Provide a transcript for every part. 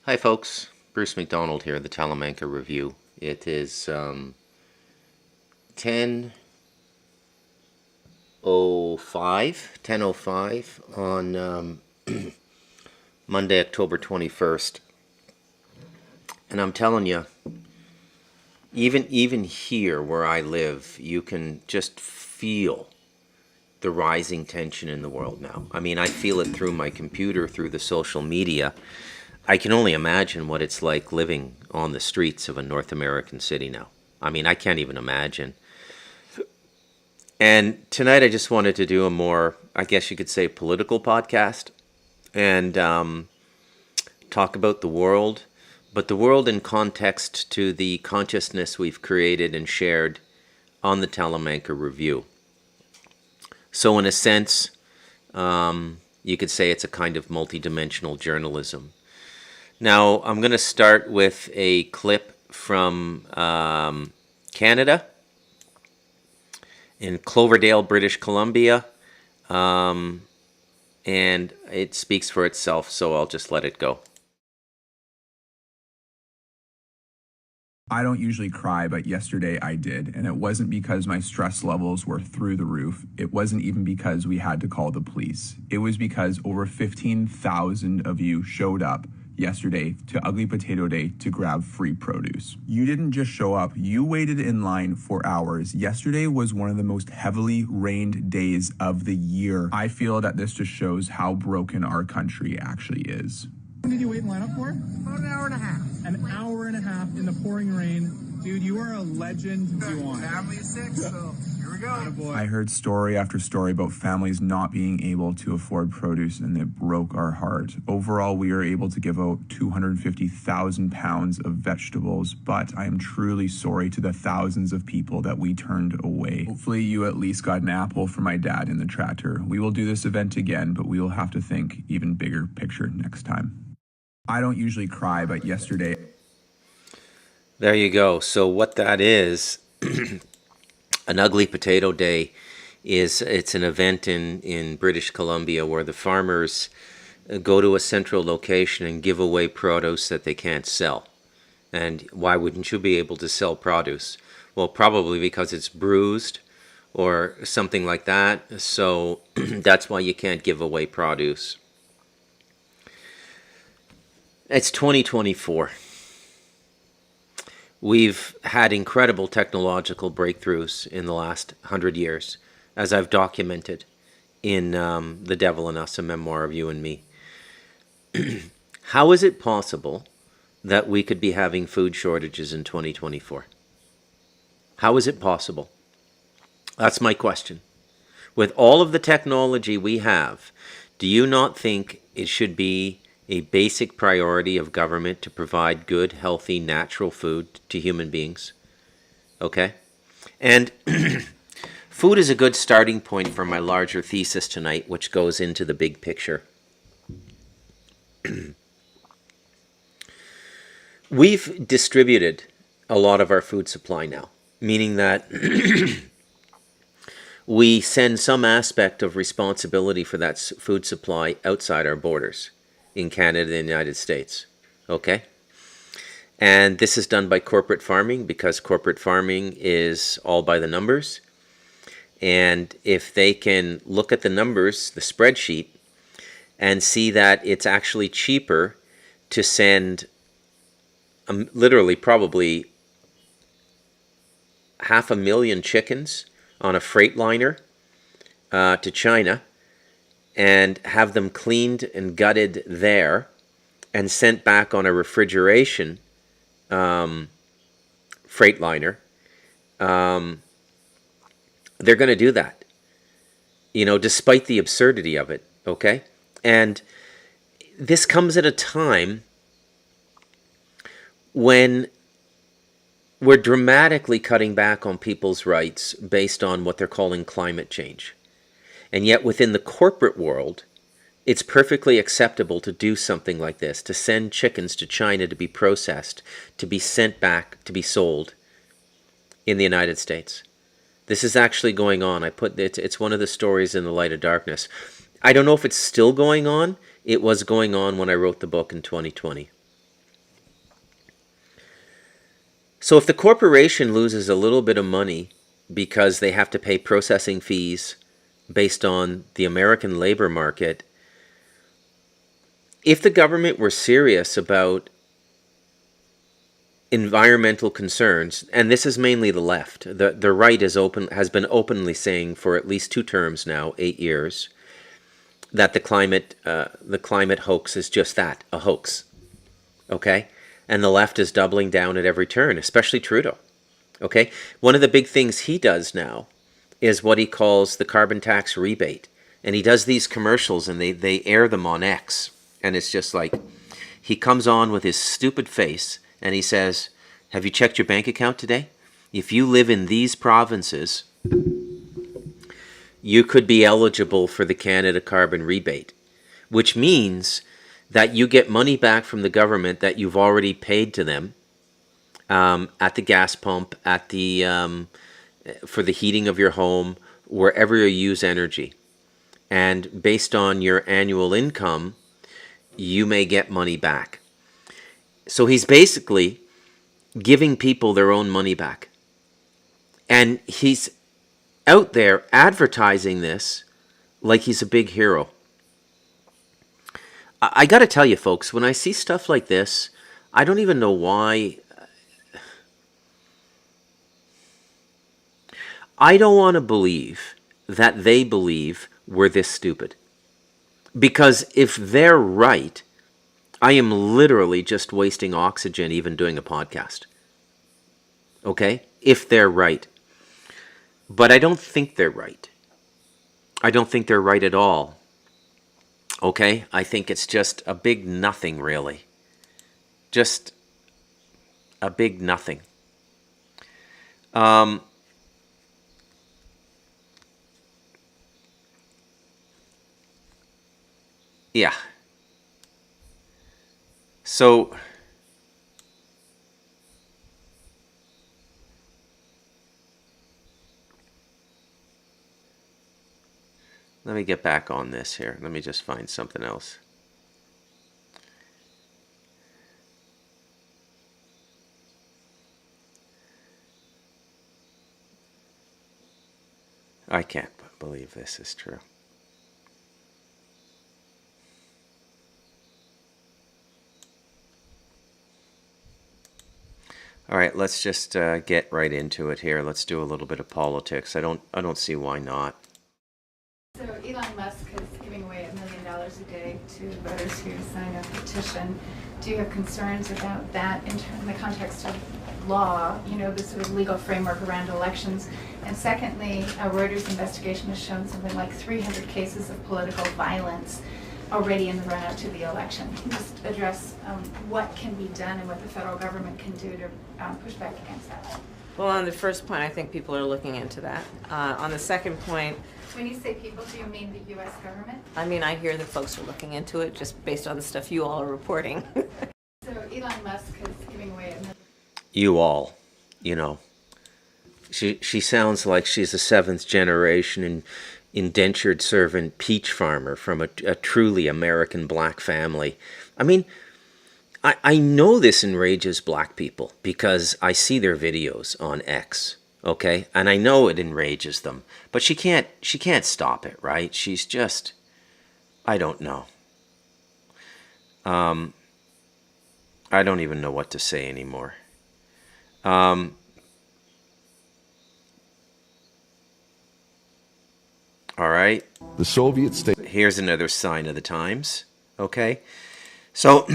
Hi folks, Bruce McDonald here, the Talamanca Review. It is 10:05 on Monday, October 21st. And I'm telling you, even here where I live, you can just feel the rising tension in the world now. I mean, I feel it through my computer, through the social media. I can only imagine what it's like living on the streets of a North American city now. I mean, I can't even imagine. And tonight I just wanted to do a more, I guess you could say, political podcast and talk about the world, but the world in context to the consciousness we've created and shared on the Talamanca Review. So in a sense, you could say it's a kind of multidimensional journalism. Now, I'm going to start with a clip from Canada, in Cloverdale, British Columbia, and it speaks for itself, so I'll just let it go. I don't usually cry, but yesterday I did, and it wasn't because my stress levels were through the roof. It wasn't even because we had to call the police. It was because over 15,000 of you showed up yesterday to Ugly Potato Day to grab free produce. You didn't just show up, you waited in line for hours. Yesterday was one of the most heavily rained days of the year. I feel that this just shows how broken our country actually is. How long did you wait in line up for? About an hour and a half. An hour and a half in the pouring rain. Dude, you are a legend. You want. Family is sick, so here we go. Attaboy. I heard story after story about families not being able to afford produce, and it broke our heart. Overall, we are able to give out 250,000 pounds of vegetables, but I am truly sorry to the thousands of people that we turned away. Hopefully, you at least got an apple for my dad in the tractor. We will do this event again, but we will have to think even bigger picture next time. I don't usually cry, but yesterday... There you go. So what that is, an Ugly Potato Day it's an event in British Columbia where the farmers go to a central location and give away produce that they can't sell. And why wouldn't you be able to sell produce? Well, probably because it's bruised or something like that. So that's why you can't give away produce. It's 2024. We've had incredible technological breakthroughs in the last 100 years, as I've documented in The Devil and Us, a memoir of you and me. How is it possible that we could be having food shortages in 2024? How is it possible? That's my question. With all of the technology we have, do you not think it should be a basic priority of government to provide good, healthy, natural food to human beings? Okay? And food is a good starting point for my larger thesis tonight, which goes into the big picture. We've distributed a lot of our food supply now, meaning that we send some aspect of responsibility for that food supply outside our borders, in Canada and the United States, okay? And this is done by corporate farming because corporate farming is all by the numbers. And if they can look at the numbers, the spreadsheet, and see that it's actually cheaper to send literally probably 500,000 chickens on a freight liner to China, and have them cleaned and gutted there and sent back on a refrigeration freight liner, they're going to do that, despite the absurdity of it, okay? And this comes at a time when we're dramatically cutting back on people's rights based on what they're calling climate change. And yet within the corporate world, it's perfectly acceptable to do something like this, to send chickens to China to be processed, to be sent back, to be sold in the United States. This is actually going on. It's one of the stories in The Light of Darkness. I don't know if it's still going on. It was going on when I wrote the book in 2020. So if the corporation loses a little bit of money because they have to pay processing fees based on the American labor market, if the government were serious about environmental concerns, and this is mainly the left, the right has been openly saying for at least 2 terms now, 8 years, that the climate hoax is just that, a hoax. Okay? And the left is doubling down at every turn, especially Trudeau. Okay? One of the big things he does now is what he calls the carbon tax rebate. And he does these commercials and they air them on X. And it's just like, he comes on with his stupid face and he says, have you checked your bank account today? If you live in these provinces, you could be eligible for the Canada carbon rebate, which means that you get money back from the government that you've already paid to them at the gas pump, at the for the heating of your home, wherever you use energy. And based on your annual income, you may get money back. So he's basically giving people their own money back. And he's out there advertising this like he's a big hero. I got to tell you, folks, when I see stuff like this, I don't even know why. I don't want to believe that they believe we're this stupid. Because if they're right, I am literally just wasting oxygen even doing a podcast. Okay? If they're right. But I don't think they're right. I don't think they're right at all. Okay? I think it's just a big nothing, really. Just a big nothing. Yeah. So let me get back on this here. Let me just find something else. I can't believe this is true. All right, let's just get right into it here. Let's do a little bit of politics. I don't see why not. So Elon Musk is giving away $1 million a day to voters who sign a petition. Do you have concerns about that in the context of law, the sort of legal framework around elections? And secondly, a Reuters investigation has shown something like 300 cases of political violence already in the run-up to the election. Can you just address what can be done and what the federal government can do to push back against that? Well, on the first point, I think people are looking into that. On the second point, When you say people, do you mean the U.S. government? I mean, I hear that folks are looking into it just based on the stuff you all are reporting. So Elon Musk is giving away $1 million. You all, She sounds like she's a 7th generation indentured servant peach farmer from a truly American black family. I mean, I know this enrages black people because I see their videos on X, okay? And I know it enrages them. But she can't stop it, right? She's just, I don't know. I don't even know what to say anymore. All right. The Soviet state. Here's another sign of the times. Okay. So,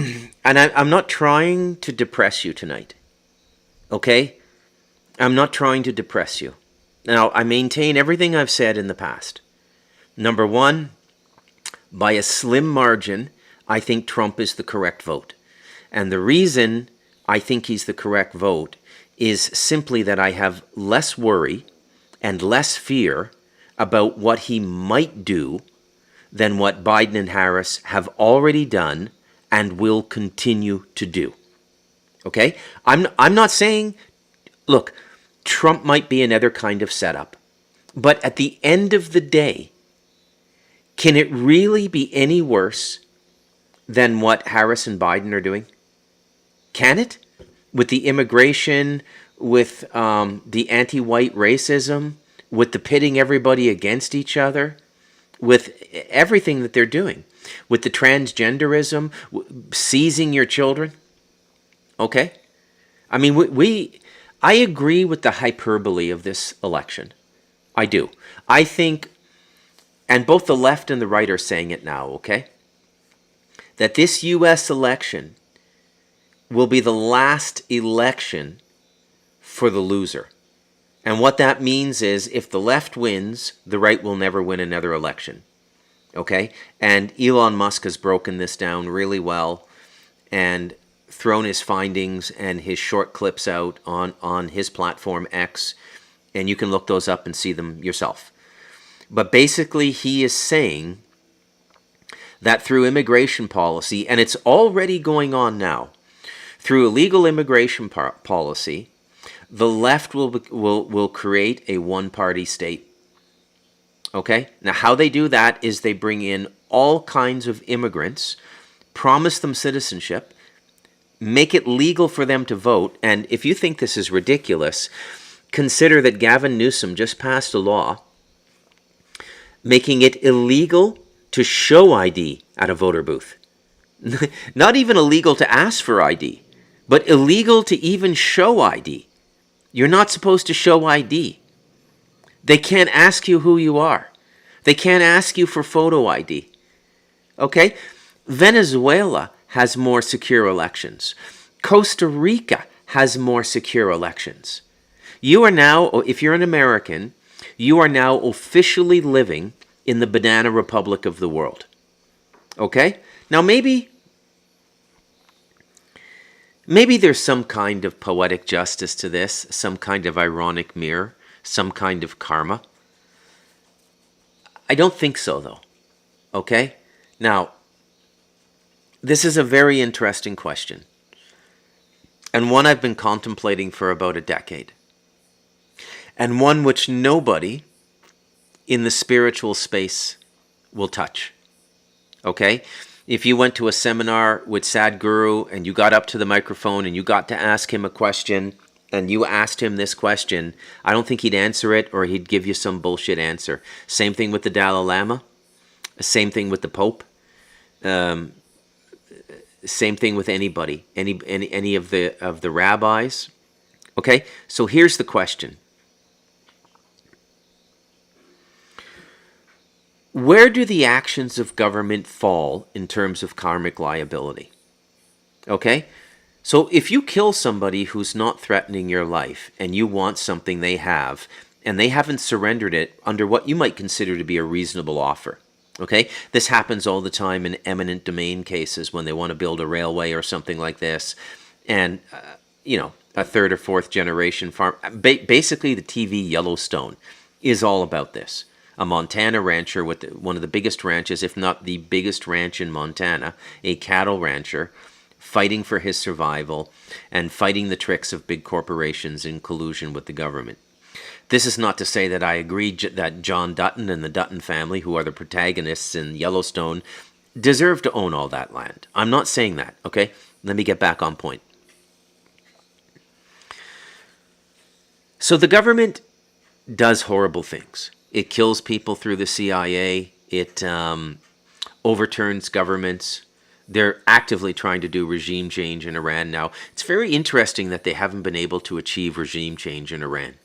and I'm not trying to depress you tonight. Okay? I'm not trying to depress you. Now, I maintain everything I've said in the past. Number one, by a slim margin, I think Trump is the correct vote. And the reason I think he's the correct vote is simply that I have less worry and less fear about what he might do than what Biden and Harris have already done and will continue to do. Okay? I'm not saying, look, Trump might be another kind of setup. But at the end of the day, can it really be any worse than what Harris and Biden are doing? Can it? with the immigration, with the anti-white racism, with the pitting everybody against each other, with everything that they're doing, with the transgenderism, seizing your children. Okay? I mean, I agree with the hyperbole of this election. I do. I think, and both the left and the right are saying it now, okay? That this U.S. election will be the last election for the loser. And what that means is if the left wins, the right will never win another election. Okay? And Elon Musk has broken this down really well and thrown his findings and his short clips out on his platform X. And you can look those up and see them yourself. But basically, he is saying that through immigration policy, and it's already going on now, through illegal immigration policy, the left will create a one-party state. Okay? Now, how they do that is they bring in all kinds of immigrants, promise them citizenship, make it legal for them to vote, and if you think this is ridiculous, consider that Gavin Newsom just passed a law making it illegal to show ID at a voter booth. Not even illegal to ask for ID, but illegal to even show ID. You're not supposed to show ID. They can't ask you who you are. They can't ask you for photo ID. Okay? Venezuela has more secure elections. Costa Rica has more secure elections. You are now, if you're an American, you are now officially living in the banana republic of the world. Okay? Now maybe there's some kind of poetic justice to this, some kind of ironic mirror, some kind of karma. I don't think so, though. Okay? Now, this is a very interesting question, and one I've been contemplating for about a decade, and one which nobody in the spiritual space will touch. Okay? If you went to a seminar with Sadhguru and you got up to the microphone and you got to ask him a question and you asked him this question, I don't think he'd answer it, or he'd give you some bullshit answer. Same thing with the Dalai Lama. Same thing with the Pope. Same thing with anybody, any of the rabbis. Okay? So here's the question. Where do the actions of government fall in terms of karmic liability? Okay? So if you kill somebody who's not threatening your life and you want something they have and they haven't surrendered it under what you might consider to be a reasonable offer, okay? This happens all the time in eminent domain cases when they want to build a railway or something like this, and, a third or fourth generation farm. Basically, the TV Yellowstone is all about this. A Montana rancher with one of the biggest ranches, if not the biggest ranch in Montana, a cattle rancher, fighting for his survival and fighting the tricks of big corporations in collusion with the government. This is not to say that I agree that John Dutton and the Dutton family, who are the protagonists in Yellowstone, deserve to own all that land. I'm not saying that, okay? Let me get back on point. So the government does horrible things. It kills people through the CIA. It overturns governments. They're actively trying to do regime change in Iran now. It's very interesting that they haven't been able to achieve regime change in Iran.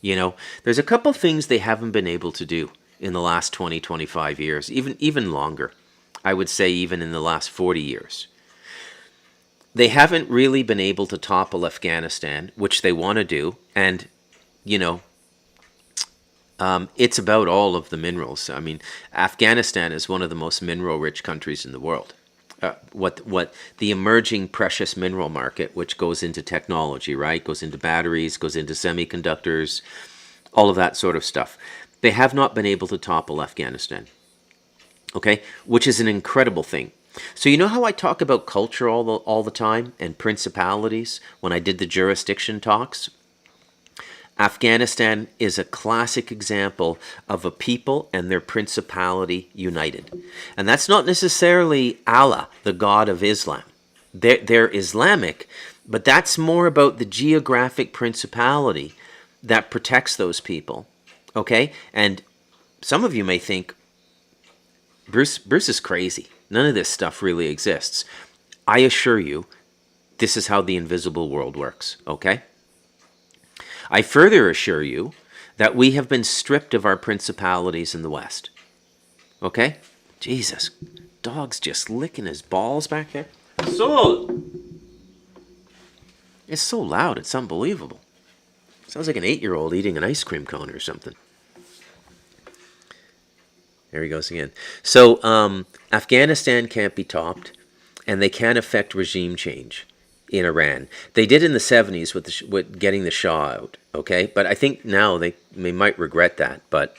There's a couple things they haven't been able to do in the last 20, 25 years, even longer. I would say even in the last 40 years. They haven't really been able to topple Afghanistan, which they want to do, and, it's about all of the minerals. I mean, Afghanistan is one of the most mineral-rich countries in the world. What the emerging precious mineral market, which goes into technology, right? Goes into batteries, goes into semiconductors, all of that sort of stuff. They have not been able to topple Afghanistan, okay? Which is an incredible thing. So you know how I talk about culture all the time and principalities when I did the jurisdiction talks? Afghanistan is a classic example of a people and their principality united. And that's not necessarily Allah, the God of Islam. They're Islamic, But that's more about the geographic principality that protects those people. Okay? And some of you may think, Bruce is crazy. None of this stuff really exists. I assure you, this is how the invisible world works. Okay? I further assure you that we have been stripped of our principalities in the West. Okay? Jesus. Dog's just licking his balls back there. It's so loud, it's unbelievable. Sounds like an 8-year-old eating an ice cream cone or something. There he goes again. So, Afghanistan can't be topped, and they can't affect regime change in Iran. They did in the 70s with getting the Shah out, okay? But I think now they might regret that, but...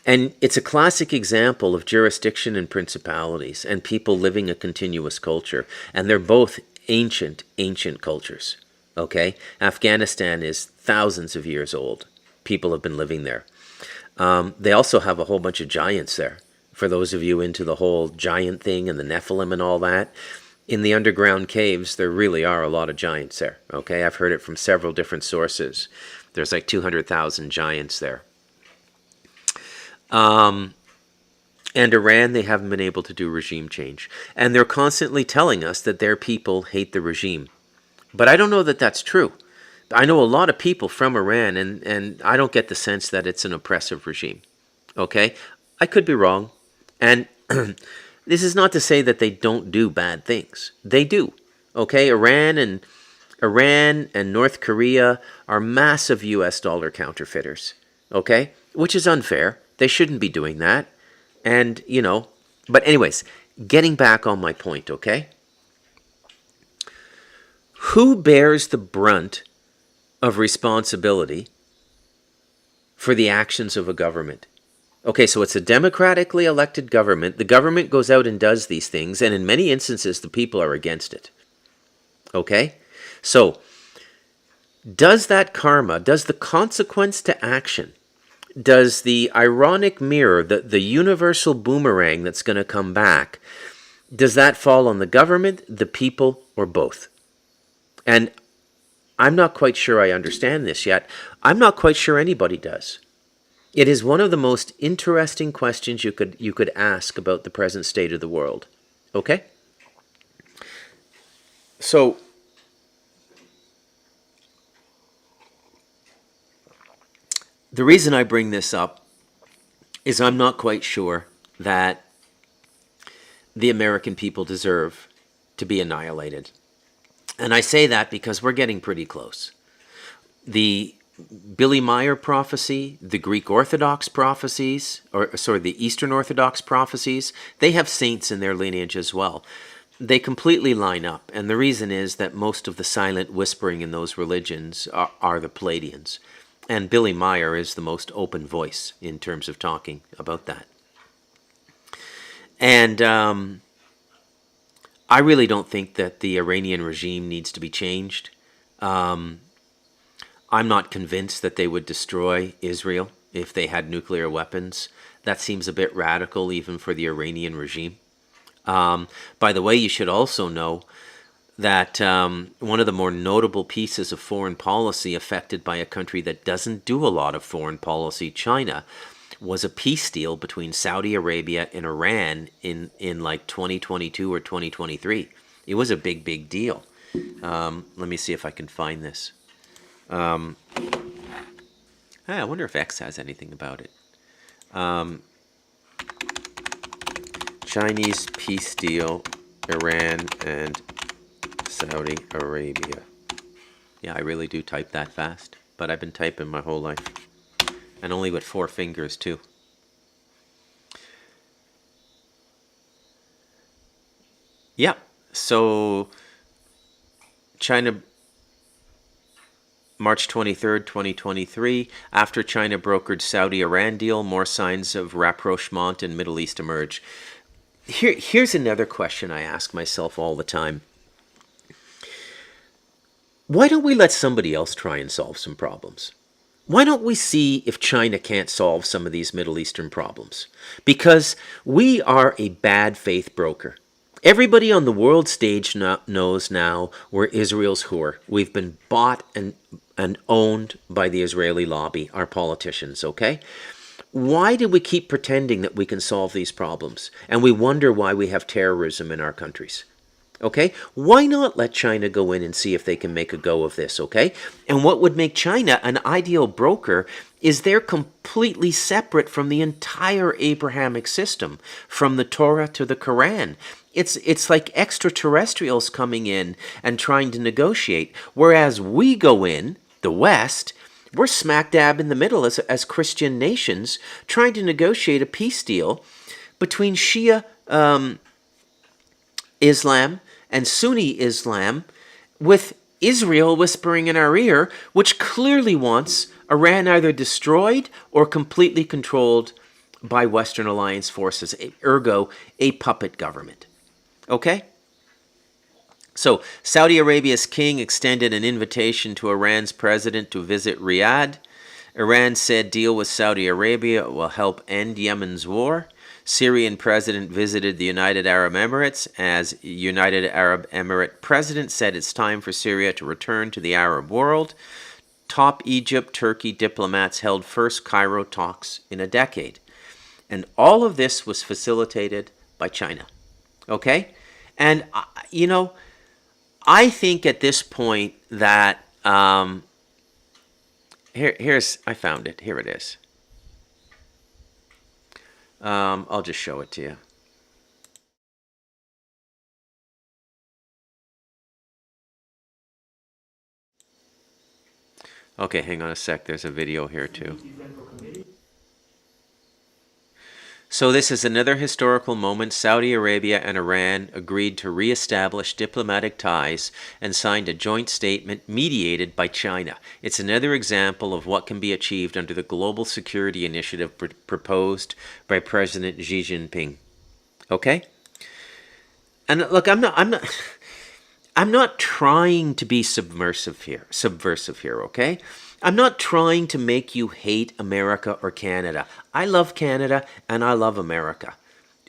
And it's a classic example of jurisdiction and principalities and people living a continuous culture. And they're both ancient cultures, okay? Afghanistan is thousands of years old. People have been living there. They also have a whole bunch of giants there. For those of you into the whole giant thing and the Nephilim and all that, in the underground caves, there really are a lot of giants there, okay? I've heard it from several different sources. There's like 200,000 giants there. And Iran, they haven't been able to do regime change. And they're constantly telling us that their people hate the regime. But I don't know that that's true. I know a lot of people from Iran, and I don't get the sense that it's an oppressive regime. Okay? I could be wrong. And this is not to say that they don't do bad things. They do. Okay? Iran and North Korea are massive US dollar counterfeiters. Okay? Which is unfair. They shouldn't be doing that. And, you know, but anyways, getting back on my point, okay? Who bears the brunt of responsibility for the actions of a government? Okay, so it's a democratically elected government. The government goes out and does these things, and in many instances, the people are against it. Okay? So, does that karma, does the consequence to action, does the ironic mirror, the universal boomerang that's going to come back, does that fall on the government, the people, or both? And I'm not quite sure I understand this yet. I'm not quite sure anybody does. It is one of the most interesting questions you could ask about the present state of the world. Okay? So, the reason I bring this up is I'm not quite sure that the American people deserve to be annihilated. And I say that because we're getting pretty close. The Billy Meyer prophecy, the Greek Orthodox prophecies, the Eastern Orthodox prophecies, they have saints in their lineage as well. They completely line up. And the reason is that most of the silent whispering in those religions are the Palladians. And Billy Meyer is the most open voice in terms of talking about that. And I really don't think that the Iranian regime needs to be changed. I'm not convinced that they would destroy Israel if they had nuclear weapons. That seems a bit radical even for the Iranian regime. By the way, you should also know that one of the more notable pieces of foreign policy affected by a country that doesn't do a lot of foreign policy, China, was a peace deal between Saudi Arabia and Iran in like 2022 or 2023. It was a big deal. Let me see if I can find this. I wonder if X has anything about it. Chinese peace deal, Iran and Saudi Arabia. Yeah, I really do type that fast, but I've been typing my whole life. And only with 4 fingers, too. Yeah, so China, March 23rd, 2023, after China brokered Saudi-Iran deal, more signs of rapprochement in Middle East emerge. Here's another question I ask myself all the time. Why don't we let somebody else try and solve some problems? Why don't we see if China can't solve some of these Middle Eastern problems? Because we are a bad faith broker. Everybody on the world stage knows now we're Israel's whore. We've been bought and owned by the Israeli lobby, our politicians, okay? Why do we keep pretending that we can solve these problems? And we wonder why we have terrorism in our countries. Okay? Why not let China go in and see if they can make a go of this, okay? And what would make China an ideal broker is they're completely separate from the entire Abrahamic system, from the Torah to the Quran. It's like extraterrestrials coming in and trying to negotiate, whereas we go in, the West, we're smack dab in the middle as Christian nations trying to negotiate a peace deal between Shia Islam and Sunni Islam, with Israel whispering in our ear, which clearly wants Iran either destroyed or completely controlled by Western alliance forces, ergo a puppet government. Okay? So, Saudi Arabia's king extended an invitation to Iran's president to visit Riyadh. Iran said deal with Saudi Arabia will help end Yemen's war. Syrian president visited the United Arab Emirates as United Arab Emirate president said it's time for Syria to return to the Arab world. Top Egypt, Turkey diplomats held first Cairo talks in a decade. And all of this was facilitated by China. Okay? And, you know, I think at this point that, I found it. Here it is. I'll just show it to you. Okay, hang on a sec. There's a video here too. So this is another historical moment. Saudi Arabia and Iran agreed to re-establish diplomatic ties and signed a joint statement mediated by China. It's another example of what can be achieved under the global security initiative proposed by President Xi Jinping. Okay? And look, I'm not trying to be subversive here, okay? I'm not trying to make you hate America or Canada. I love Canada and I love America.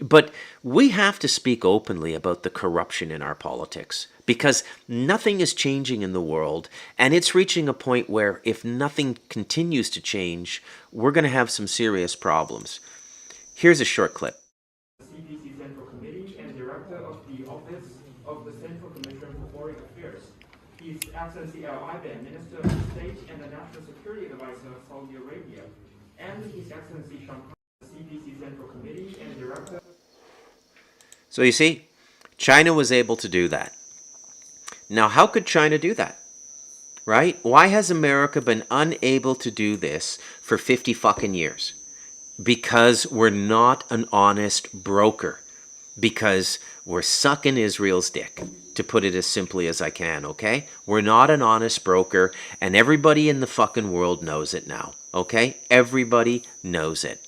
But we have to speak openly about the corruption in our politics because nothing is changing in the world, and it's reaching a point where if nothing continues to change, we're going to have some serious problems. Here's a short clip. CPC Central Committee and Director of the Office of the Central Commission for Foreign Affairs. His Excellency Al Iban, Minister of State and the National Security Advisor of Saudi Arabia, and His Excellency Sean Connery, CPC Central Committee and Director. So you see, China was able to do that. Now, how could China do that? Right? Why has America been unable to do this for 50 fucking years? Because we're not an honest broker. Because we're sucking Israel's dick, to put it as simply as I can, okay? We're not an honest broker, and everybody in the fucking world knows it now, okay? Everybody knows it.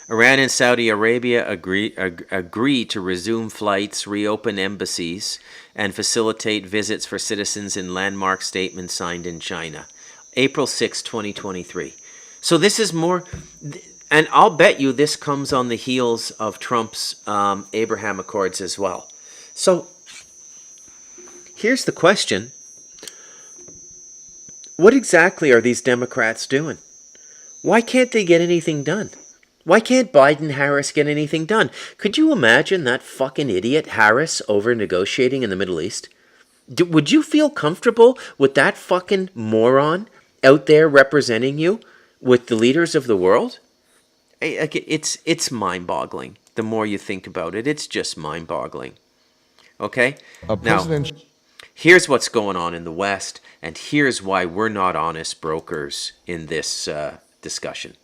Iran and Saudi Arabia agree to resume flights, reopen embassies, and facilitate visits for citizens in landmark statements signed in China. April 6, 2023. So this is more... And I'll bet you this comes on the heels of Trump's Abraham Accords as well. So here's the question. What exactly are these Democrats doing? Why can't they get anything done? Why can't Biden-Harris get anything done? Could you imagine that fucking idiot Harris over negotiating in the Middle East? Would you feel comfortable with that fucking moron out there representing you with the leaders of the world? It's mind-boggling. The more you think about it, it's just mind-boggling. Okay? Now, here's what's going on in the West, and here's why we're not honest brokers in this discussion.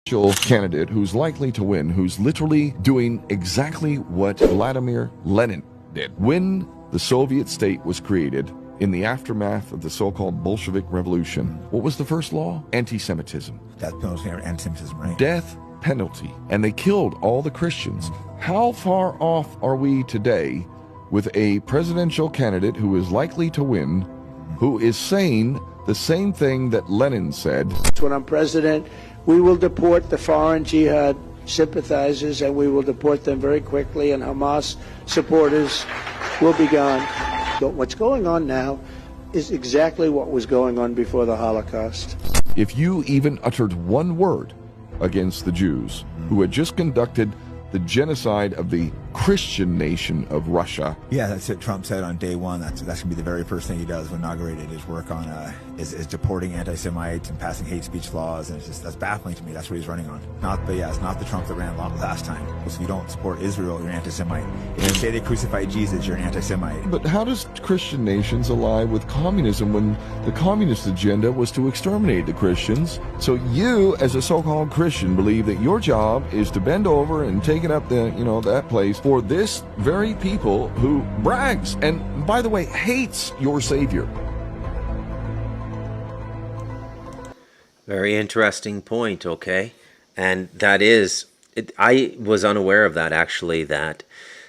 Candidate who's likely to win, who's literally doing exactly what Vladimir Lenin did. When the Soviet state was created, in the aftermath of the so-called Bolshevik Revolution, what was the first law? Anti-Semitism. Death penalty or anti-Semitism, right? Death penalty. And they killed all the Christians. How far off are we today with a presidential candidate who is likely to win, who is saying the same thing that Lenin said? When I'm president, we will deport the foreign jihad sympathizers, and we will deport them very quickly, and Hamas supporters will be gone. But what's going on now is exactly what was going on before the Holocaust. If you even uttered one word against the Jews who had just conducted the genocide of the Christian nation of Russia. Yeah, that's what Trump said on day one. That's going to be the very first thing he does when inaugurated his work on is deporting anti-Semites and passing hate speech laws, and that's baffling to me. That's what he's running on. It's not the Trump that ran last time. So if you don't support Israel, you're an anti-Semite. If you say they crucified Jesus, you're an anti-Semite. But how does Christian nations ally with communism when the communist agenda was to exterminate the Christians? So you, as a so-called Christian, believe that your job is to bend over and take it up that place for this very people who brags and, by the way, hates your Savior. Very interesting point, okay? And that is, I was unaware of that, actually, that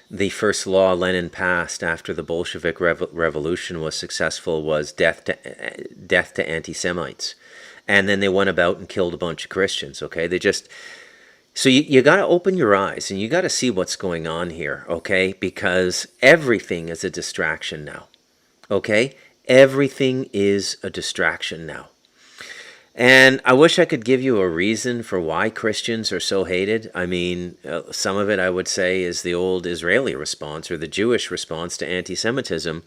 the first law Lenin passed after the Bolshevik Revolution was successful was death to anti-Semites. And then they went about and killed a bunch of Christians, okay? So you got to open your eyes and you got to see what's going on here, okay? Because everything is a distraction now, okay? Everything is a distraction now. And I wish I could give you a reason for why Christians are so hated. I mean, some of it I would say is the old Israeli response or the Jewish response to anti-Semitism.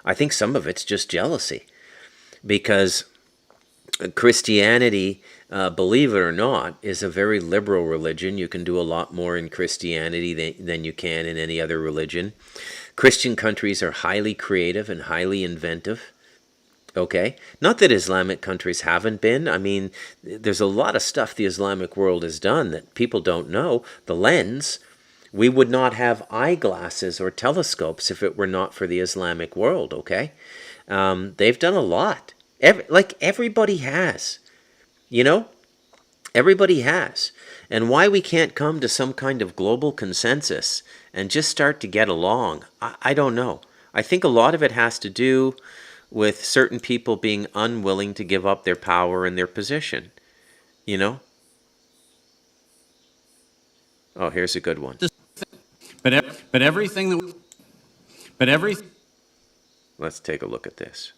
I think some of it's just jealousy because Christianity, believe it or not, is a very liberal religion. You can do a lot more in Christianity than you can in any other religion. Christian countries are highly creative and highly inventive. Okay? Not that Islamic countries haven't been. I mean, there's a lot of stuff the Islamic world has done that people don't know. The lens, we would not have eyeglasses or telescopes if it were not for the Islamic world, okay? They've done a lot. Everybody has, everybody has. And why we can't come to some kind of global consensus and just start to get along, I don't know. I think a lot of it has to do with certain people being unwilling to give up their power and their position, Oh, here's a good one. Let's take a look at this.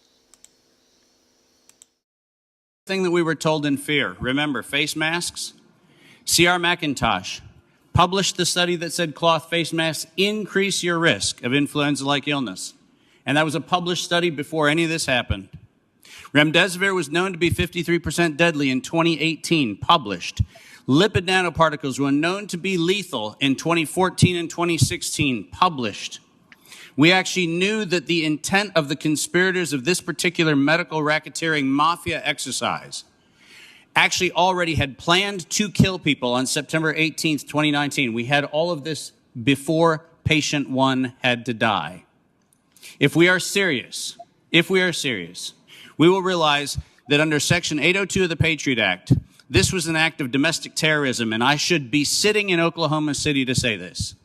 Thing that we were told in fear. Remember, face masks? C.R. McIntosh published the study that said cloth face masks increase your risk of influenza-like illness. And that was a published study before any of this happened. Remdesivir was known to be 53% deadly in 2018, published. Lipid nanoparticles were known to be lethal in 2014 and 2016, published. We actually knew that the intent of the conspirators of this particular medical racketeering mafia exercise actually already had planned to kill people on September 18th, 2019. We had all of this before patient one had to die. If we are serious, we will realize that under Section 802 of the Patriot Act, this was an act of domestic terrorism, and I should be sitting in Oklahoma City to say this.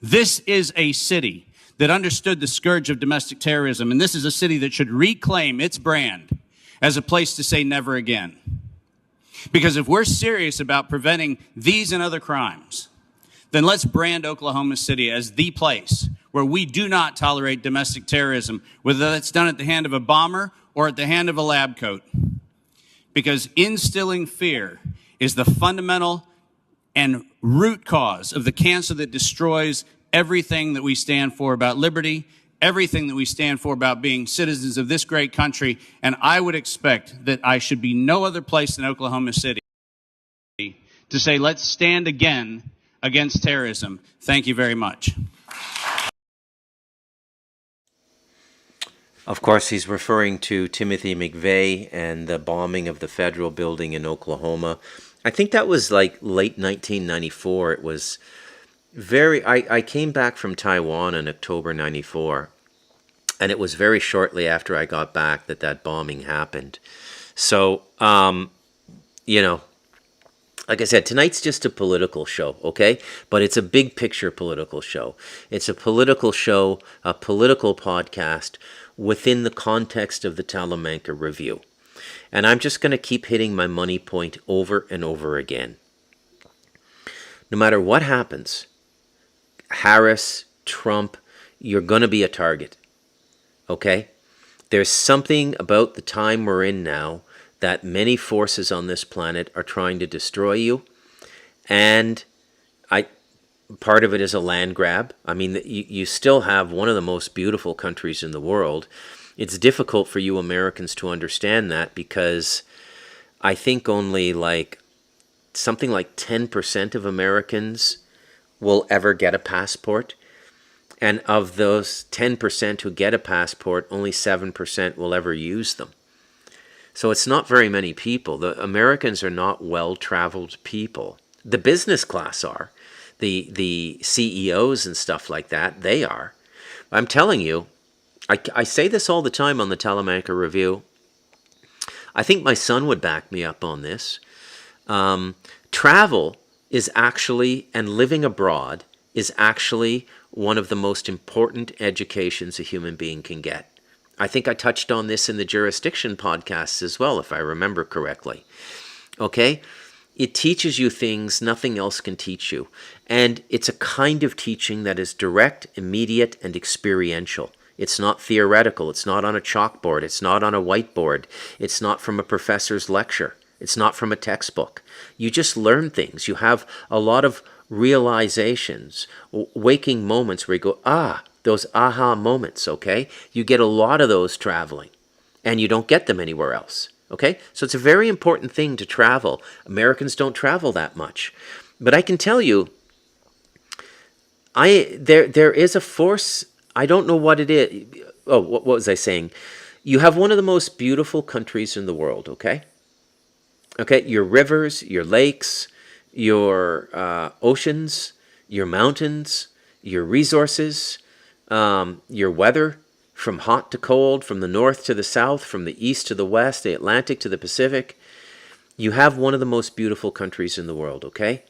This is a city that understood the scourge of domestic terrorism, and this is a city that should reclaim its brand as a place to say never again. Because if we're serious about preventing these and other crimes, then let's brand Oklahoma City as the place where we do not tolerate domestic terrorism, whether that's done at the hand of a bomber or at the hand of a lab coat. Because instilling fear is the fundamental and root cause of the cancer that destroys everything that we stand for about liberty, everything that we stand for about being citizens of this great country. And I would expect that I should be no other place than Oklahoma City to say, let's stand again against terrorism. Thank you very much. Of course, he's referring to Timothy McVeigh and the bombing of the federal building in Oklahoma. I think that was like late 1994. It was I came back from Taiwan in October 94, and it was very shortly after I got back that bombing happened. So, like I said, tonight's just a political show, okay? But it's a big picture political show. It's a political show, a political podcast within the context of the Talamanca Review. And I'm just going to keep hitting my money point over and over again. no matter what happens, Harris, Trump, you're going to be a target. Okay? There's something about the time we're in now that many forces on this planet are trying to destroy you. And part of it is a land grab. I mean, you still have one of the most beautiful countries in the world. It's difficult for you Americans to understand that because I think only something like 10% of Americans will ever get a passport. And of those 10% who get a passport, only 7% will ever use them. So it's not very many people. The Americans are not well-traveled people. The business class are. The CEOs and stuff like that, they are. I'm telling you, I say this all the time on the Telemanca Review. I think my son would back me up on this. Travel is actually, and living abroad, is actually one of the most important educations a human being can get. I think I touched on this in the Jurisdiction podcasts as well, if I remember correctly. Okay? It teaches you things nothing else can teach you. And it's a kind of teaching that is direct, immediate, and experiential. It's not theoretical. It's not on a chalkboard. It's not on a whiteboard. It's not from a professor's lecture. It's not from a textbook. You just learn things. You have a lot of realizations, waking moments where you go, those aha moments, okay? You get a lot of those traveling, and you don't get them anywhere else. Okay, so it's a very important thing to travel. Americans don't travel that much, but I can tell you, there is a force. I don't know what it is. Oh, what was I saying? You have one of the most beautiful countries in the world. Okay, your rivers, your lakes, your oceans, your mountains, your resources, your weather. From hot to cold, from the north to the south, from the east to the west, the Atlantic to the Pacific. You have one of the most beautiful countries in the world, okay?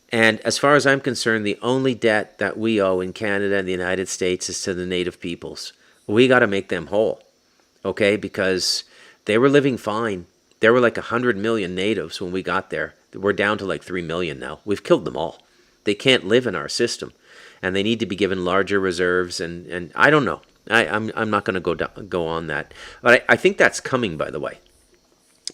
And as far as I'm concerned, the only debt that we owe in Canada and the United States is to the native peoples. We got to make them whole, okay? Because they were living fine. There were like 100 million natives when we got there. We're down to like 3 million now. We've killed them all. They can't live in our system. And they need to be given larger reserves, and I don't know. I'm not going to go on that. But I think that's coming, by the way.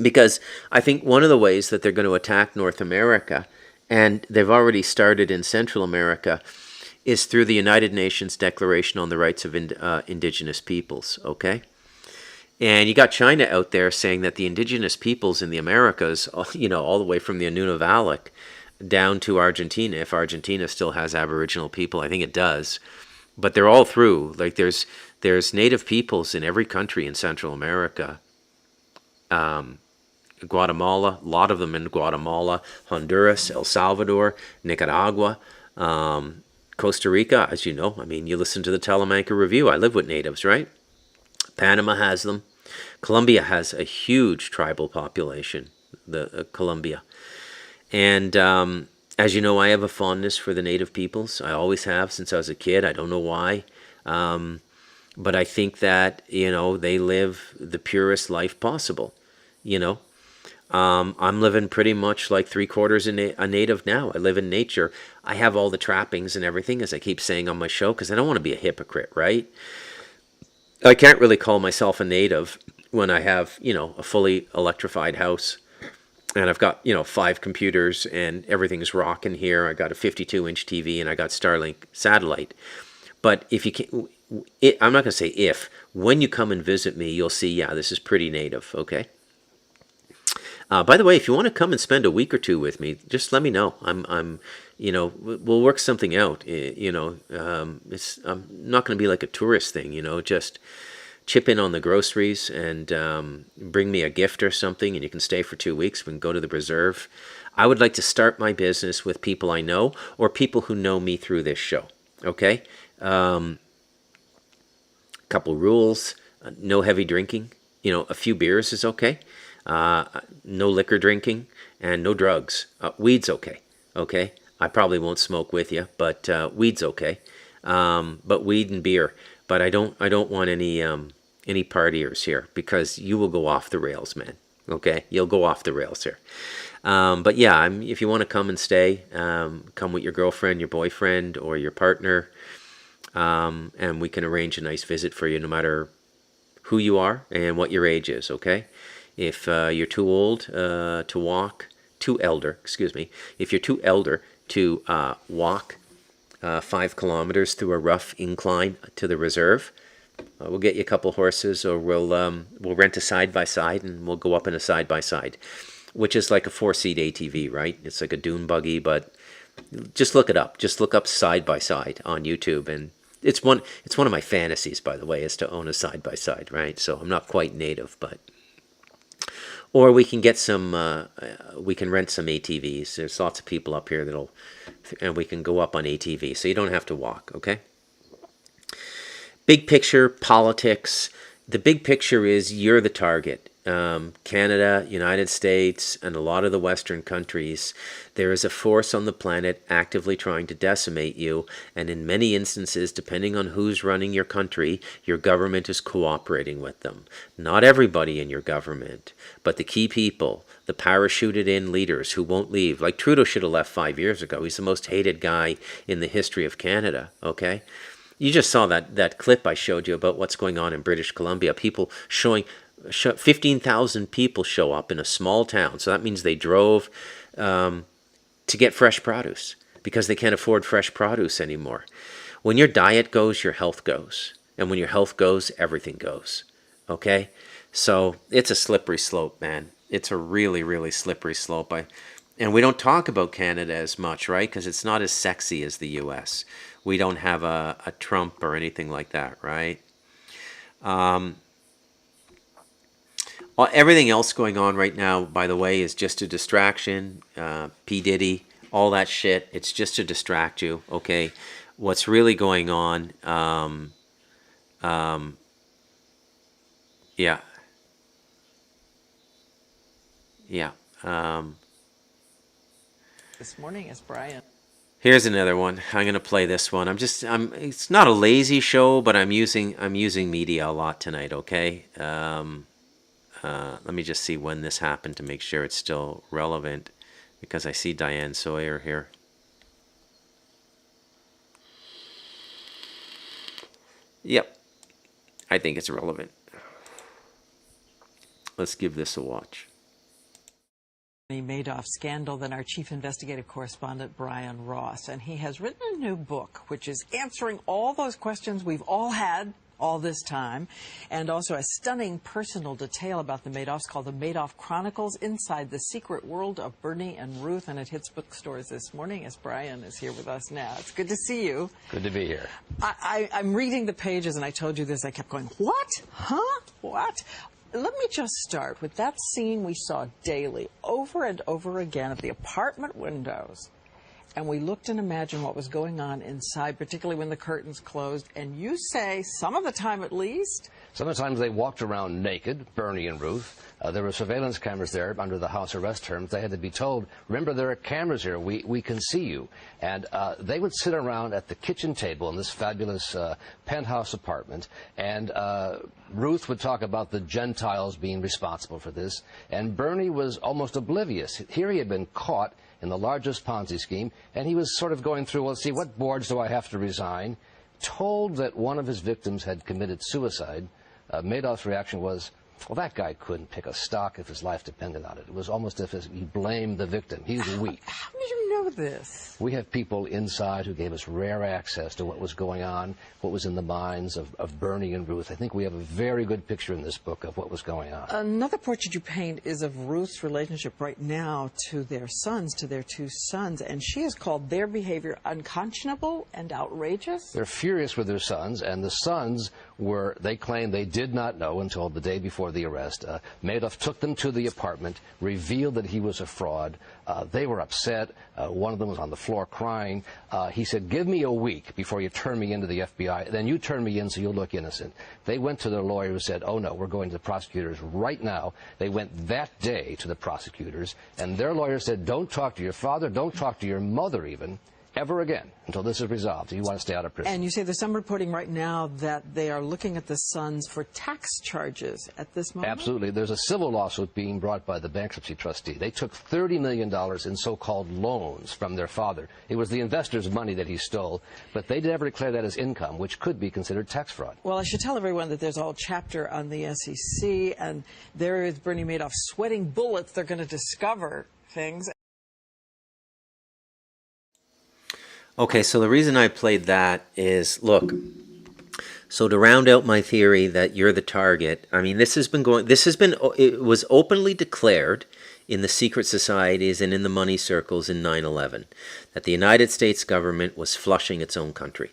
Because I think one of the ways that they're going to attack North America, and they've already started in Central America, is through the United Nations Declaration on the Rights of Indigenous Peoples, okay? And you got China out there saying that the indigenous peoples in the Americas, all the way from the Nunavalik down to Argentina, if Argentina still has Aboriginal people, I think it does. But they're all through. Like there's native peoples in every country in Central America. Guatemala, a lot of them in Guatemala, Honduras, El Salvador, Nicaragua, Costa Rica, as you know. I mean, you listen to the Telemanca Review. I live with natives, right? Panama has them. Colombia has a huge tribal population, Colombia. And as you know, I have a fondness for the native peoples. I always have since I was a kid. I don't know why. But I think that, they live the purest life possible, I'm living pretty much like 3/4 a native now. I live in nature. I have all the trappings and everything, as I keep saying on my show, because I don't want to be a hypocrite, right? I can't really call myself a native when I have, a fully electrified house. And I've got, 5 computers and everything's rocking here. I got a 52-inch TV and I got Starlink satellite. But if you can, I'm not going to say if. When you come and visit me, you'll see, this is pretty native, okay? By the way, if you want to come and spend a week or two with me, just let me know. We'll work something out. I'm not going to be like a tourist thing, just chip in on the groceries and bring me a gift or something, and you can stay for 2 weeks. We can go to the reserve. I would like to start my business with people I know or people who know me through this show, okay? Couple rules: no heavy drinking. A few beers is okay. No liquor drinking and no drugs. Weed's okay. Okay, I probably won't smoke with you, but weed's okay. But weed and beer. But I don't want any partiers here, because you will go off the rails, man. Okay, you'll go off the rails here. But yeah, if you want to come and stay, come with your girlfriend, your boyfriend, or your partner, and we can arrange a nice visit for you no matter who you are and what your age is, okay? If you're too old to walk, too elder, excuse me, if you're too elder to walk 5 kilometers through a rough incline to the reserve, we'll get you a couple horses, or we'll rent a side-by-side, and we'll go up in a side-by-side, which is like a 4-seat ATV, right? It's like a dune buggy, but just look it up. Just look up side-by-side on YouTube, and it's one of my fantasies, by the way, is to own a side-by-side, right? So I'm not quite native, but... Or we can get some, we can rent some ATVs. There's lots of people up here and we can go up on ATV, so you don't have to walk, okay? Big picture, politics. The big picture is you're the target. Canada, United States, and a lot of the Western countries, there is a force on the planet actively trying to decimate you, and in many instances, depending on who's running your country, your government is cooperating with them. Not everybody in your government, but the key people, the parachuted in leaders who won't leave. Like Trudeau should have left 5 years ago. He's the most hated guy in the history of Canada, okay? You just saw that clip I showed you about what's going on in British Columbia. People showing 15,000 people show up in a small town. So that means they drove to get fresh produce because they can't afford fresh produce anymore. When your diet goes, your health goes. And when your health goes, everything goes. Okay? So it's a slippery slope, man. It's a really, really slippery slope. And we don't talk about Canada as much, right? Because it's not as sexy as the U.S. We don't have a Trump or anything like that, right? Everything else going on right now, by the way, is just a distraction. P. Diddy, all that shit, it's just to distract you, okay? What's really going on, yeah. This morning is Brian. Here's another one. I'm going to play this one. It's not a lazy show, but I'm using media a lot tonight, okay? Let me just see when this happened to make sure it's still relevant, because I see Diane Sawyer here. Yep, I think it's relevant. Let's give this a watch. Madoff scandal than our chief investigative correspondent, Brian Ross. And he has written a new book, which is answering all those questions we've all had all this time, and also a stunning personal detail about the Madoffs called The Madoff Chronicles, Inside the Secret World of Bernie and Ruth, and it hits bookstores this morning as Brian is here with us now. It's good to see you. Good to be here. I'm reading the pages, and I told you this, I kept going, what? Huh? What? Let me just start with that scene we saw daily, over and over again, of the apartment windows. And we looked and imagined what was going on inside, particularly when the curtains closed. And you say, some of the time at least? Sometimes they walked around naked, Bernie and Ruth. There were surveillance cameras there under the house arrest terms. They had to be told, remember, there are cameras here. We can see you. And they would sit around at the kitchen table in this fabulous penthouse apartment. And Ruth would talk about the Gentiles being responsible for this. And Bernie was almost oblivious. Here he had been caught in the largest Ponzi scheme, and he was sort of going through, well, let's see, what boards do I have to resign? Told that one of his victims had committed suicide, Madoff's reaction was, well, that guy couldn't pick a stock if his life depended on it. It was almost as if he blamed the victim. He was weak. How did you know this? We have people inside who gave us rare access to what was going on, what was in the minds of Bernie and Ruth. I think we have a very good picture in this book of what was going on. Another portrait you paint is of Ruth's relationship right now to their sons, to their two sons, and she has called their behavior unconscionable and outrageous. They're furious with their sons, and the sons they claim they did not know until the day before the arrest. Madoff took them to the apartment, revealed that he was a fraud. They were upset. One of them was on the floor crying. He said, give me a week before you turn me into the FBI. Then you turn me in so you'll look innocent. They went to their lawyer who said, oh, no, we're going to the prosecutors right now. They went that day to the prosecutors, and their lawyer said, don't talk to your father, don't talk to your mother even. ever again until this is resolved. You want to stay out of prison. And you say there's some reporting right now that they are looking at the sons for tax charges at this moment? Absolutely. There's a civil lawsuit being brought by the bankruptcy trustee. They took $30 million in so-called loans from their father. It was the investor's money that he stole, but they never declared that as income, which could be considered tax fraud. Well, I should tell everyone that there's a whole chapter on the SEC, and there is Bernie Madoff sweating bullets. They're going to discover things. Okay, so the reason I played that is, look, so to round out my theory that you're the target, I mean, it was openly declared in the secret societies and in the money circles in 9/11 that the United States government was flushing its own country.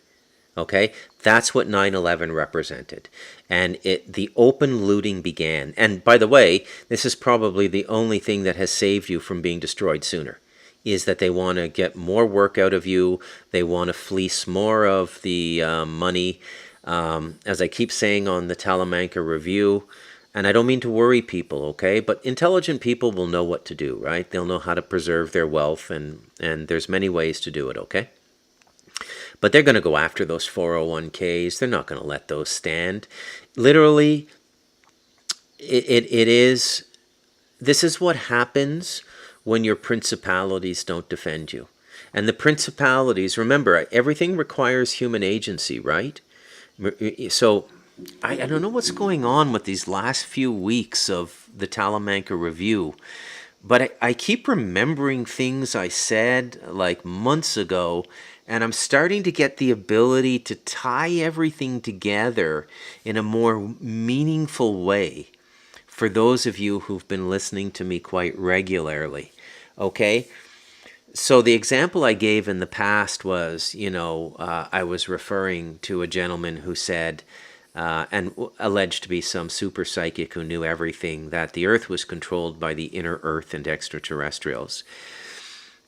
Okay, that's what 9/11 represented. And the open looting began. And by the way, this is probably the only thing that has saved you from being destroyed sooner, is that they want to get more work out of you. They want to fleece more of the money. As I keep saying on the Talamanca Review, and I don't mean to worry people, okay? But intelligent people will know what to do, right? They'll know how to preserve their wealth, and there's many ways to do it, okay? But they're going to go after those 401ks. They're not going to let those stand. Literally, this is what happens when your principalities don't defend you. And the principalities, remember, everything requires human agency, right? So I don't know what's going on with these last few weeks of the Talamanca Review, but I keep remembering things I said like months ago, and I'm starting to get the ability to tie everything together in a more meaningful way for those of you who've been listening to me quite regularly. Okay? So the example I gave in the past was, I was referring to a gentleman who said, and alleged to be some super psychic who knew everything, that the Earth was controlled by the inner Earth and extraterrestrials.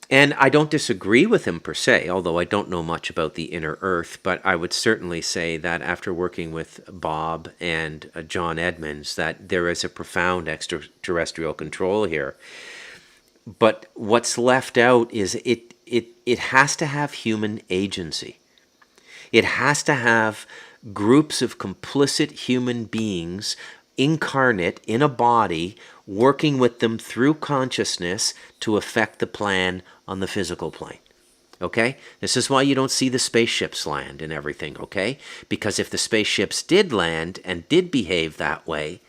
And I don't disagree with him per se, although I don't know much about the inner Earth, but I would certainly say that after working with Bob and John Edmonds, that there is a profound extraterrestrial control here. But what's left out is it has to have human agency. It has to have groups of complicit human beings incarnate in a body working with them through consciousness to affect the plan on the physical plane. Okay? This is why you don't see the spaceships land and everything, okay? Because if the spaceships did land and did behave that way,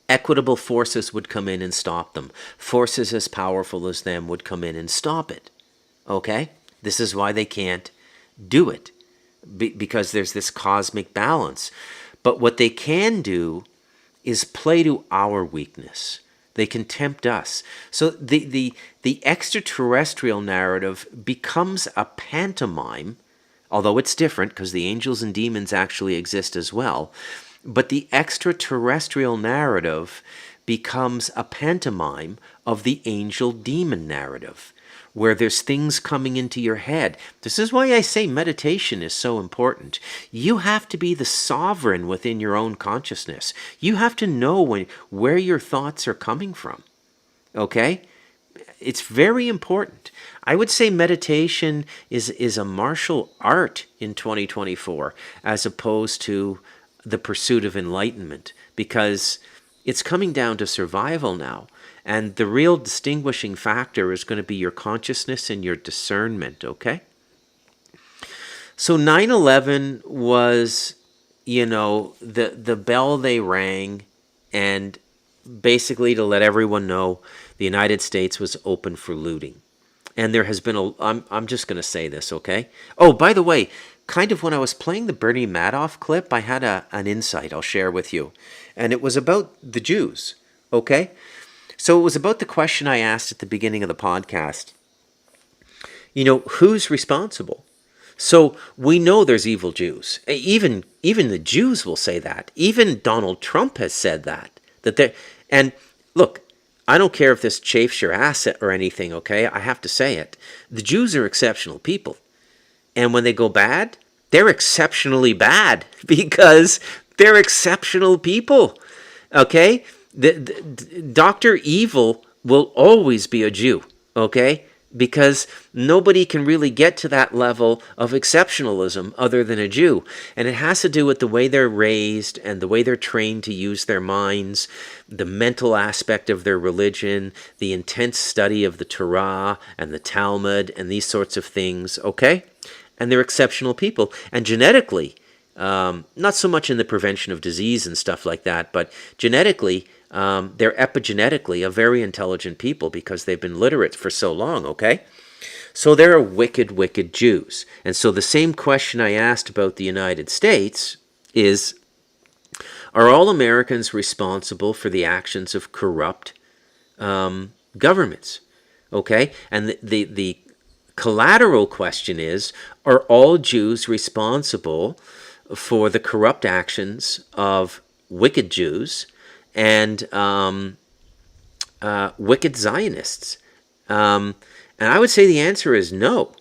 equitable forces would come in and stop them. Forces as powerful as them would come in and stop it. Okay? This is why they can't do it. Because there's this cosmic balance. But what they can do is play to our weakness. They can tempt us. So the extraterrestrial narrative becomes a pantomime, although it's different because the angels and demons actually exist as well. But the extraterrestrial narrative becomes a pantomime of the angel-demon narrative, where there's things coming into your head. This is why I say meditation is so important. You have to be the sovereign within your own consciousness. You have to know where your thoughts are coming from. Okay? It's very important. I would say meditation is a martial art in 2024 as opposed to the pursuit of enlightenment, because it's coming down to survival now. And the real distinguishing factor is going to be your consciousness and your discernment, okay? So 9/11 was, the bell they rang, and basically to let everyone know the United States was open for looting. And there has been I'm just going to say this, okay? Oh, by the way, kind of when I was playing the Bernie Madoff clip, I had an insight I'll share with you. And it was about the Jews, okay? So it was about the question I asked at the beginning of the podcast. Who's responsible? So we know there's evil Jews. Even the Jews will say that. Even Donald Trump has said that. And look, I don't care if this chafes your ass or anything, okay? I have to say it. The Jews are exceptional people. And when they go bad, they're exceptionally bad because they're exceptional people, okay? Dr. Evil will always be a Jew, okay? because nobody can really get to that level of exceptionalism other than a Jew. And it has to do with the way they're raised and the way they're trained to use their minds, the mental aspect of their religion, the intense study of the Torah and the Talmud and these sorts of things, okay? And they're exceptional people. And genetically, not so much in the prevention of disease and stuff like that, but genetically, they're epigenetically a very intelligent people because they've been literate for so long, okay? So they're wicked, wicked Jews. And so the same question I asked about the United States is, are all Americans responsible for the actions of corrupt governments? Okay? And the collateral question is, are all Jews responsible for the corrupt actions of wicked Jews and wicked Zionists? And I would say the answer is no.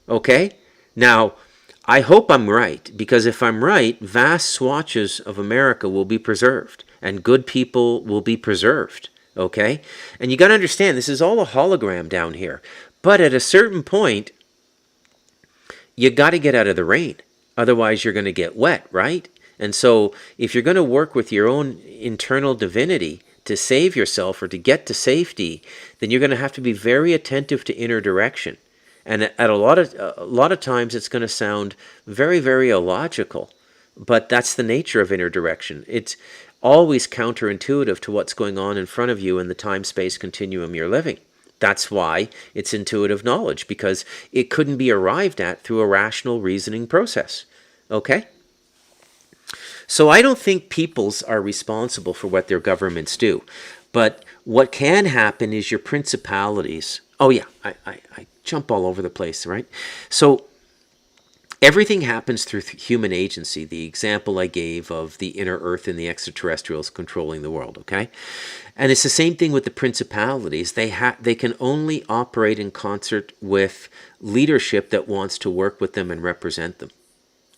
Okay? Now, I hope I'm right, because if I'm right, vast swatches of America will be preserved, and good people will be preserved. Okay? And you got to understand, this is all a hologram down here. But at a certain point, you got to get out of the rain. Otherwise, you're going to get wet, right? And so if you're going to work with your own internal divinity to save yourself or to get to safety, then you're going to have to be very attentive to inner direction. And at a lot of times, it's going to sound very, very illogical. But that's the nature of inner direction. It's always counterintuitive to what's going on in front of you in the time-space continuum you're living. That's why it's intuitive knowledge, because it couldn't be arrived at through a rational reasoning process. Okay? So I don't think peoples are responsible for what their governments do. But what can happen is your principalities. Oh yeah, I jump all over the place, right? So everything happens through human agency. The example I gave of the inner earth and the extraterrestrials controlling the world, okay? And it's the same thing with the principalities. They can only operate in concert with leadership that wants to work with them and represent them.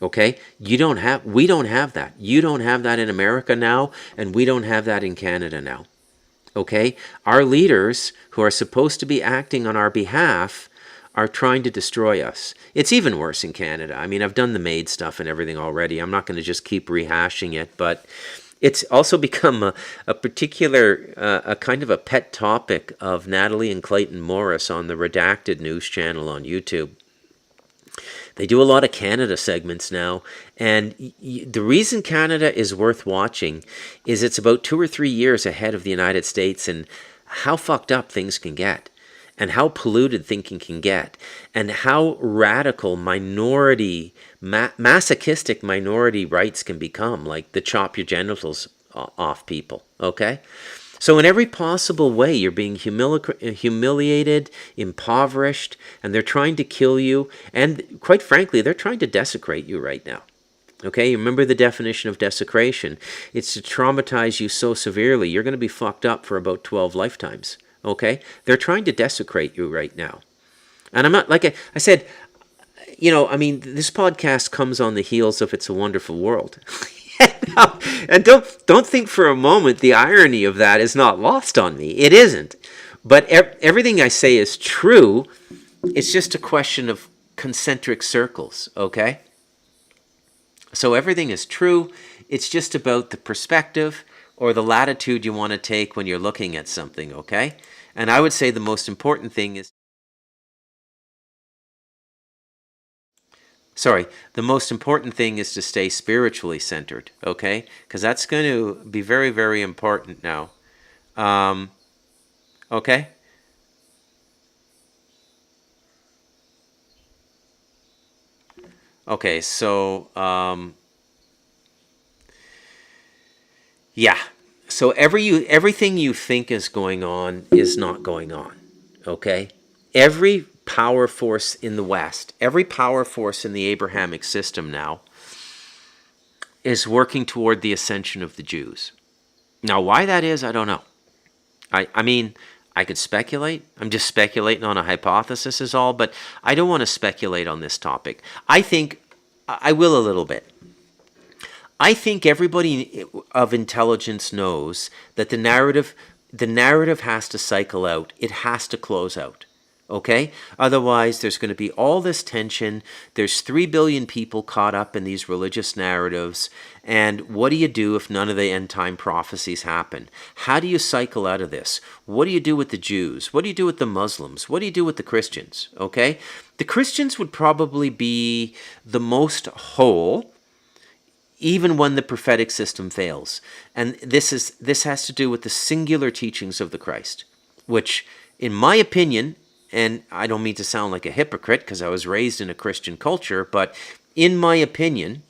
Okay? We don't have that. You don't have that in America now, and we don't have that in Canada now. Okay? Our leaders, who are supposed to be acting on our behalf, are trying to destroy us. It's even worse in Canada. I mean, I've done the MAID stuff and everything already. I'm not going to just keep rehashing it, but it's also become a particular, a kind of a pet topic of Natalie and Clayton Morris on the Redacted News channel on YouTube. They do a lot of Canada segments now, and the reason Canada is worth watching is it's about 2 or 3 years ahead of the United States and how fucked up things can get, and how polluted thinking can get, and how radical minority, masochistic minority rights can become, like the chop your genitals off people, okay? So in every possible way, you're being humiliated, impoverished, and they're trying to kill you. And quite frankly, they're trying to desecrate you right now. Okay, you remember the definition of desecration. It's to traumatize you so severely, you're going to be fucked up for about 12 lifetimes. Okay, they're trying to desecrate you right now. And I'm not, like I said, you know, I mean, this podcast comes on the heels of It's a Wonderful World. And don't think for a moment the irony of that is not lost on me. It isn't. But everything I say is true. It's just a question of concentric circles, okay? So everything is true. It's just about the perspective or the latitude you want to take when you're looking at something, okay? And I would say the most important thing is... the most important thing is to stay spiritually centered, okay? Because that's going to be very, very important now. Okay? Okay, so, yeah. So everything you think is going on is not going on, okay? Every power force in the West, every power force in the Abrahamic system now is working toward the ascension of the Jews. Now, why that is, I don't know. I mean, I could speculate. I'm just speculating on a hypothesis is all, but I don't want to speculate on this topic. I think, I will a little bit. I think everybody of intelligence knows that the narrative has to cycle out. It has to close out. okay? Otherwise, there's going to be all this tension. There's 3 billion people caught up in these religious narratives. And what do you do if none of the end time prophecies happen? How do you cycle out of this? What do you do with the Jews? What do you do with the Muslims? What do you do with the Christians? Okay? The Christians would probably be the most whole, even when the prophetic system fails. And this has to do with the singular teachings of the Christ, which, in my opinion, and I don't mean to sound like a hypocrite because I was raised in a Christian culture, but in my opinion,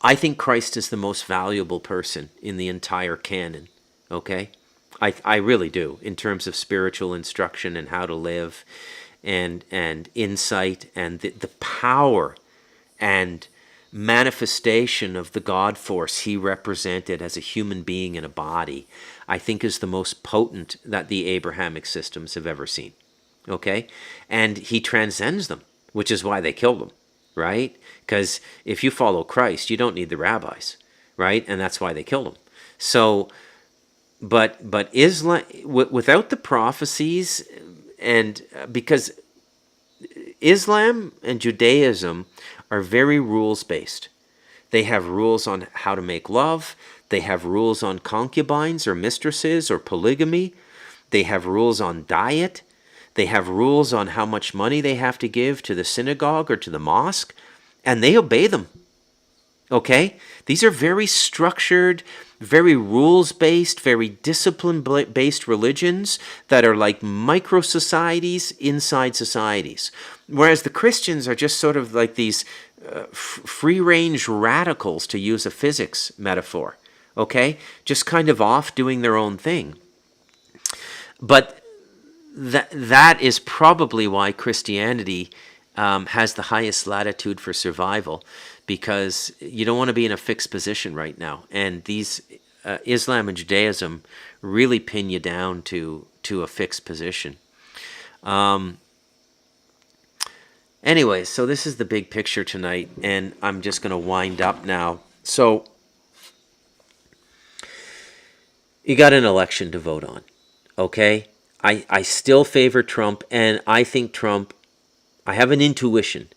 I think Christ is the most valuable person in the entire canon, okay? I really do, in terms of spiritual instruction and how to live and insight and the power and manifestation of the God force he represented as a human being in a body, I think is the most potent that the Abrahamic systems have ever seen, okay? And he transcends them, which is why they killed him, right? Because if you follow Christ, you don't need the rabbis, right? And that's why they killed him. So, but Islam, without the prophecies, and because Islam and Judaism are very rules-based. They have rules on how to make love. They have rules on concubines or mistresses or polygamy. They have rules on diet. They have rules on how much money they have to give to the synagogue or to the mosque, and they obey them. Okay? These are very structured, very rules-based, very discipline-based religions that are like micro-societies inside societies. Whereas the Christians are just sort of like these free-range radicals, to use a physics metaphor. Okay? Just kind of off doing their own thing. But that is probably why Christianity has the highest latitude for survival, because you don't want to be in a fixed position right now. And these Islam and Judaism really pin you down to a fixed position. Anyway, so this is the big picture tonight, and I'm just going to wind up now. So you got an election to vote on, okay? I still favor Trump, and I think Trump, I have an intuition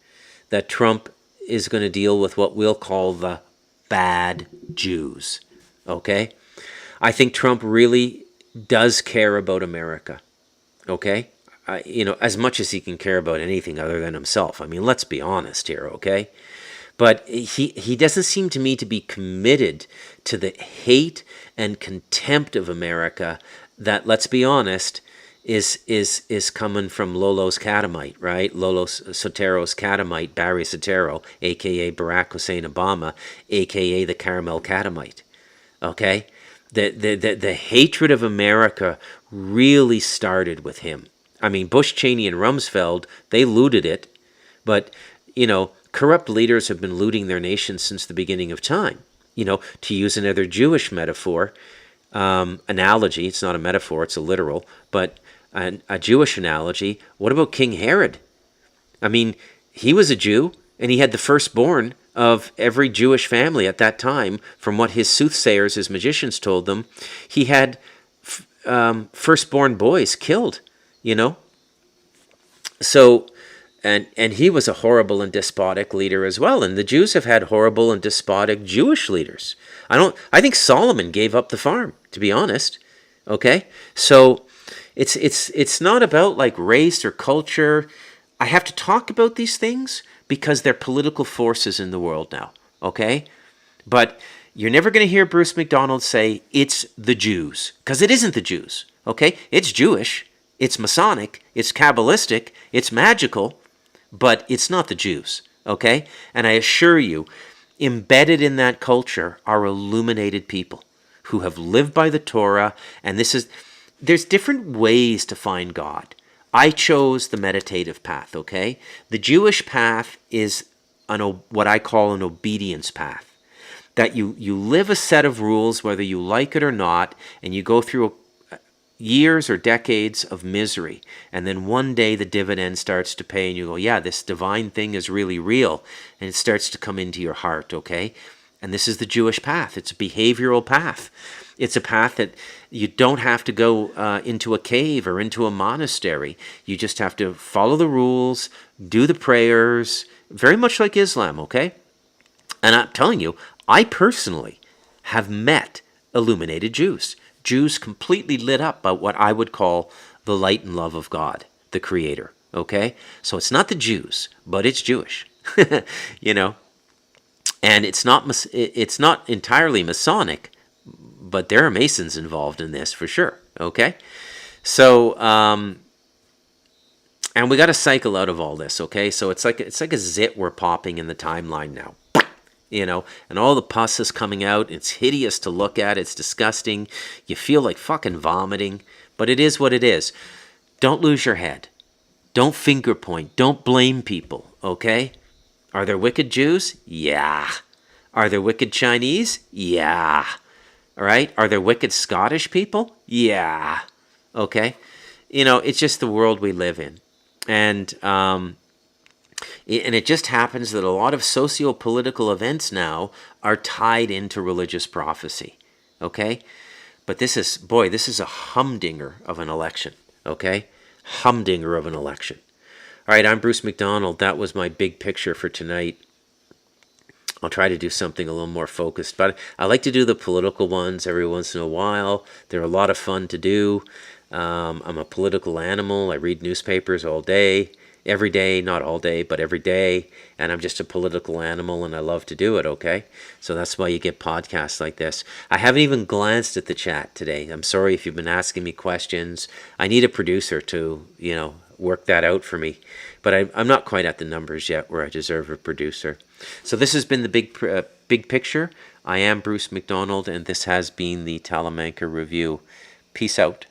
that Trump is going to deal with what we'll call the bad Jews, okay? I think Trump really does care about America, okay? As much as he can care about anything other than himself. I mean, let's be honest here, okay? But he doesn't seem to me to be committed to the hate and contempt of America that, let's be honest, is coming from Lolo's Catamite, right? Lolo Sotero's Catamite, Barry Sotero, a.k.a. Barack Hussein Obama, a.k.a. the Caramel Catamite, okay? The hatred of America really started with him. I mean, Bush, Cheney, and Rumsfeld, they looted it, but, corrupt leaders have been looting their nation since the beginning of time. To use another Jewish metaphor, analogy, it's not a metaphor, it's a literal, but a Jewish analogy, what about King Herod? I mean, he was a Jew, and he had the firstborn of every Jewish family at that time. From what his soothsayers, his magicians told them, he had firstborn boys killed, So, and he was a horrible and despotic leader as well. And the Jews have had horrible and despotic Jewish leaders. I think Solomon gave up the farm, to be honest. Okay? So it's not about like race or culture. I have to talk about these things because they're political forces in the world now. Okay? But you're never going to hear Bruce McDonald say it's the Jews, because it isn't the Jews. Okay? It's Jewish. It's Masonic, it's Kabbalistic, it's magical, but it's not the Jews, okay? And I assure you, embedded in that culture are illuminated people who have lived by the Torah, and there's different ways to find God. I chose the meditative path, okay? The Jewish path is what I call an obedience path, that you live a set of rules whether you like it or not, and you go through years or decades of misery, and then one day the dividend starts to pay, and you go, yeah, this divine thing is really real, and it starts to come into your heart, okay? And this is the Jewish path. It's a behavioral path. It's a path that you don't have to go into a cave or into a monastery. You just have to follow the rules, do the prayers, very much like Islam, okay? And I'm telling you, I personally have met illuminated Jews. Jews completely lit up by what I would call the light and love of God, the Creator, okay? So it's not the Jews, but it's Jewish, you know? And it's not entirely Masonic, but there are Masons involved in this for sure, okay? So, and we got to cycle out of all this, okay? So it's like a zit we're popping in the timeline now, you know, and all the pus is coming out. It's hideous to look at. It's disgusting. You feel like fucking vomiting, but it is what it is. Don't lose your head. Don't finger point. Don't blame people, okay? Are there wicked Jews? Yeah. Are there wicked Chinese? Yeah. All right? Are there wicked Scottish people? Yeah. Okay? You know, it's just the world we live in. And it just happens that a lot of socio-political events now are tied into religious prophecy. Okay? But this is a humdinger of an election. Okay? Humdinger of an election. All right, I'm Bruce McDonald. That was my big picture for tonight. I'll try to do something a little more focused, but I like to do the political ones every once in a while. They're a lot of fun to do. I'm a political animal. I read newspapers all day, every day, not all day, but every day, and I'm just a political animal, and I love to do it, okay? So that's why you get podcasts like this. I haven't even glanced at the chat today. I'm sorry if you've been asking me questions. I need a producer to, you know, work that out for me. But I'm not quite at the numbers yet where I deserve a producer. So this has been the big picture. I am Bruce McDonald, and this has been the Talamanca Review. Peace out.